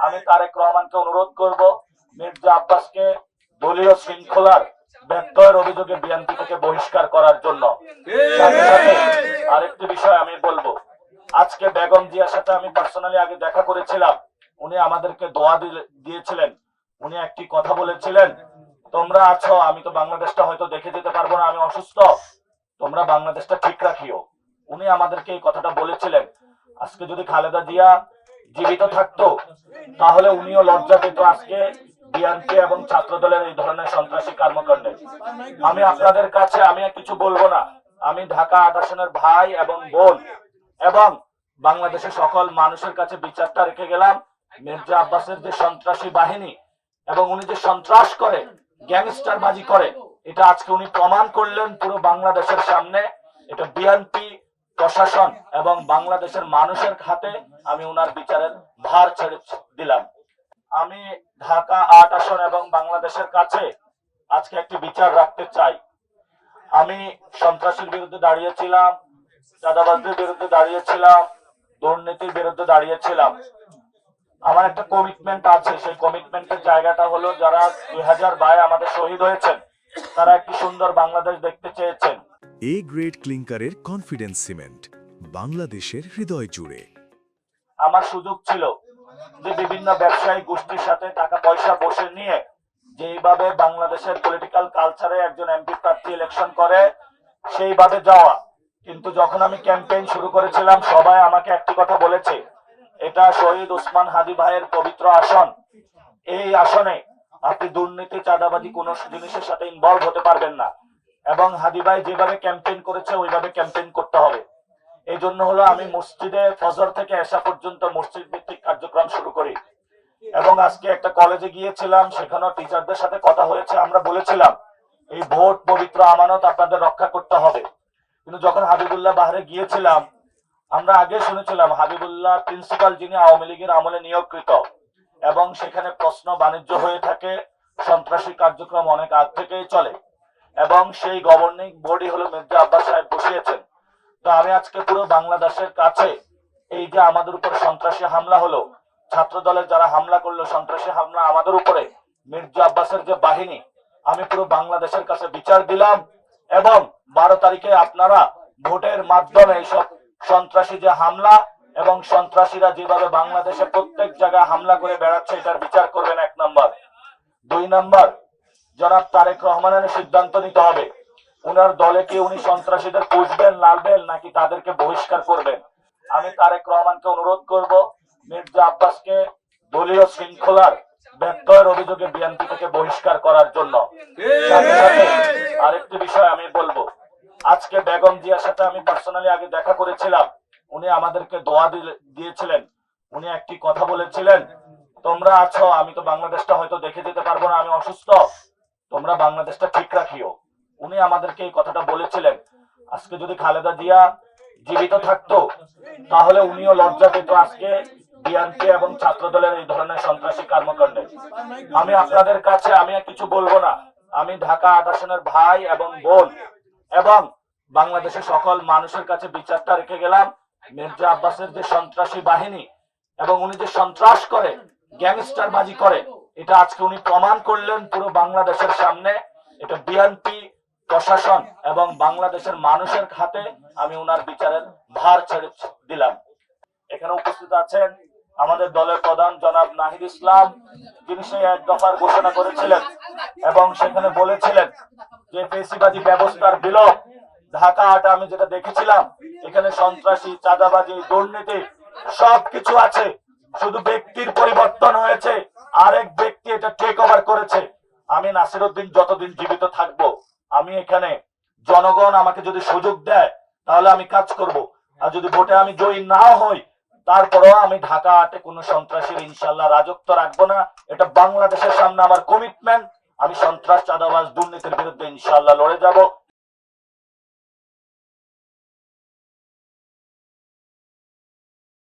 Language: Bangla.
আমি তারেক রহমানকে অনুরোধ করব মির্জা আব্বাসকে দলীয় শৃঙ্খলার ব্যত্যয়ের অভিযোগে বিএনপি থেকে বহিষ্কার করার জন্য। সাথে সাথে আরেকটি বিষয় আমি বলবো, আজকে বেগম জিয়ার সাথে আমি পার্সোনালি আগে দেখা করেছিলাম, উনি আমাদেরকে দোয়া দিয়েছিলেন। উনি একটি কথা বলেছিলেন, তোমরা আছো, আমি তো বাংলাদেশটা হয়তো দেখে যেতে পারবো না, আমি অসুস্থ, তোমরা বাংলাদেশটা ঠিক রাখিও। উনি আমাদেরকে এই কথাটা বলেছিলেন। আজকে যদি খালেদা জিয়া জীবিত থাকতো তাহলে উনিও লজ্জা পেত আজকে বিএনপি এবং ছাত্র দলের এই ধরনের সন্ত্রাসী কর্মকাণ্ডে। আমি আপনাদের কাছে আমি কিছু বলবো না, আমি ঢাকা ৮ আসনের ভাই এবং বোন এবং বাংলাদেশের সকল মানুষের কাছে বিচারটা রেখে গেলাম। মির্জা আব্বাসের যে সন্ত্রাসী বাহিনী এবং উনি যে সন্ত্রাস করে, গ্যাংস্টার বাজি করে, এটা আজকে উনি প্রমাণ করলেন পুরো বাংলাদেশের সামনে। এটা বিএনপি প্রশাসন এবং বাংলাদেশের মানুষের হাতে আমি উনার বিচারের ভার ছেড়ে দিলাম। আমি ঢাকা ৮ আসন এবং বাংলাদেশের কাছে আজকে একটি বিচার রাখতে চাই। আমি সন্ত্রাসীর বিরুদ্ধে দাঁড়িয়েছিলাম, চাঁদাবাজদের বিরুদ্ধে দাঁড়িয়েছিলাম, দুর্নীতির বিরুদ্ধে দাঁড়িয়েছিলাম। আমার একটা কমিটমেন্ট আছে, সেই কমিটমেন্টের জায়গাটা হলো যারা 2022 আমাদের শহীদ হয়েছেন তারা একটি সুন্দর বাংলাদেশ দেখতে চেয়েছেন। এ গ্রেড ক্লিংকারের কনফিডেন্স সিমেন্ট, বাংলাদেশের হৃদয় জুড়ে। আমার সুযোগ ছিল যে বিভিন্ন ব্যবসায়ী গোষ্ঠীর সাথে টাকা পয়সা বসে নিয়ে যেইভাবে বাংলাদেশের পলিটিক্যাল কালচারে একজন এমপি প্রার্থী ইলেকশন করে সেইভাবে যাওয়া। কিন্তু যখন আমি ক্যাম্পেইন শুরু করেছিলাম সবাই আমাকে একটি কথা বলেছে, এটা শহীদ ওসমান হাদি ভাইয়ের পবিত্র আসন, এই আসনে আপনি দুর্নীতি চাঁদাবাজি কোনো জিনিসের সাথে ইনভলভ হতে পারবেন না এবং হাদি ভাই যেভাবে ক্যাম্পেইন করেছে ওইভাবে ক্যাম্পেইন করতে হবে। এই জন্য হলো আমি মসজিদে ফজর থেকে এশা পর্যন্ত মসজিদ ভিত্তিক কার্যক্রম শুরু করি এবং আজকে একটা কলেজে গিয়েছিলাম, সেখানেও টিচারদের সাথে কথা হয়েছে। আমরা বলেছিলাম এই ভোট পবিত্র আমানত আপনাদের রক্ষা করতে হবে। কিন্তু যখন হাবিবুল্লাহ বাহারে গিয়েছিলাম আমরা আগে শুনেছিলাম হাবিবুল্লাহ প্রিন্সিপাল যিনি আওয়ামী লীগের আমলে নিয়োগকৃত এবং সেখানে প্রশ্ন বাণিজ্য হয়ে থাকে, সন্ত্রাসী কার্যক্রম অনেক আগ থেকেই চলে এবং সেই গভর্নিং বডি হলো মির্জা আব্বাস সাহেব বসিয়েছেন। তো আমি আজকে পুরো বাংলাদেশের কাছে এই যে আমাদের উপর সন্ত্রাসী হামলা হলো, ছাত্র দলের যারা হামলা করলো, সন্ত্রাসী হামলা আমাদের উপরে, মির্জা আব্বাসের যে বাহিনী, আমি পুরো বাংলাদেশের কাছে বিচার দিলাম এবং 12 তারিখে আপনারা ভোটের মাধ্যমে এইসব সন্ত্রাসী যে হামলা এবং সন্ত্রাসীরা যেভাবে বাংলাদেশে প্রত্যেক জায়গায় হামলা করে বেড়াচ্ছে এটার বিচার করবেন। 1 নম্বর। 2 নম্বর, জনাব তারেক রহমানের সিদ্ধান্ত নিতে হবে উনার দলে কি উনি সন্ত্রাসীদের পুষবেন, লালবেন নাকি তাদেরকে বহিষ্কার করবেন। আমি তারেক রহমানকে অনুরোধ করব মির্জা আব্বাসকে দলীয় শৃঙ্খলার ব্যত্যয়ের অভিযোগে বিএনপি থেকে বহিষ্কার করার জন্য। সাথে সাথে আরেকটি বিষয় আমি বলবো, আজকে বেগম জিয়ার সাথে আমি পার্সোনালি আগে দেখা করেছিলাম, উনি আমাদেরকে দোয়া দিয়েছিলেন। উনি একটি কথা বলেছিলেন, তোমরা আছো, আমি তো বাংলাদেশটা হয়তো দেখে যেতে পারবো না, আমি অসুস্থ, তোমরা বাংলাদেশটা ঠিক রাখিও। উনি আমাদেরকে এই কথাটা বলেছিলেন। আজকে যদি খালেদা জিয়া জীবিত থাকতো তাহলে উনিও লজ্জা পেত আজকে বিএনপি এবং ছাত্র দলের এই ধরনের সন্ত্রাসী কর্মকাণ্ডে। আমি আপনাদের কাছে আমি কিছু বলবো না, আমি ঢাকা ৮ আসনের ভাই এবং বোন এবং বাংলাদেশের সকল মানুষের কাছে বিচারটা রেখে গেলাম। মির্জা আব্বাসের যে সন্ত্রাসী বাহিনী এবং উনি যে সন্ত্রাস করে, গ্যাংস্টার বাজি করে, এটা আজকে উনি প্রমাণ করলেন পুরো বাংলাদেশের সামনে। এটা বিএনপি প্রশাসন এবং বাংলাদেশের মানুষের হাতে আমি উনার বিচারের ভার ছেড়ে দিলাম। এখানে উপস্থিত আছেন আমাদের দলের প্রধান জনাব নাহিদ ইসলাম, যিনি সেই 1 দফার ঘোষণা করেছিলেন এবং সেখানে বলেছিলেন যে ফেসিবাদী ব্যবস্থার বিলোপ। ঢাকা ৮ আমি যেটা দেখেছিলাম এখানে সন্ত্রাসী, চাঁদাবাজি, দুর্নীতি সবকিছু আছে, শুধু ব্যক্তির পরিবর্তন হয়েছে, আরেক ব্যক্তি এটা টেক ওভার করেছে। আমি নাসিরউদ্দিন যতদিন জীবিত থাকবো আমি এখানে, জনগণ আমাকে যদি সুযোগ দেয় তাহলে আমি কাজ করব, আর যদি ভোটে আমি জয়ী নাও হই তারপরেও আমি ঢাকা ৮-এ কোনো সন্ত্রাসীর ইনশাল্লাহ রাজত্ব রাখবো না। এটা বাংলাদেশের সামনে আমার কমিটমেন্ট। আমি সন্ত্রাস, চাঁদাবাজ, দুর্নীতির বিরুদ্ধে ইনশাল্লাহ লড়ে যাব।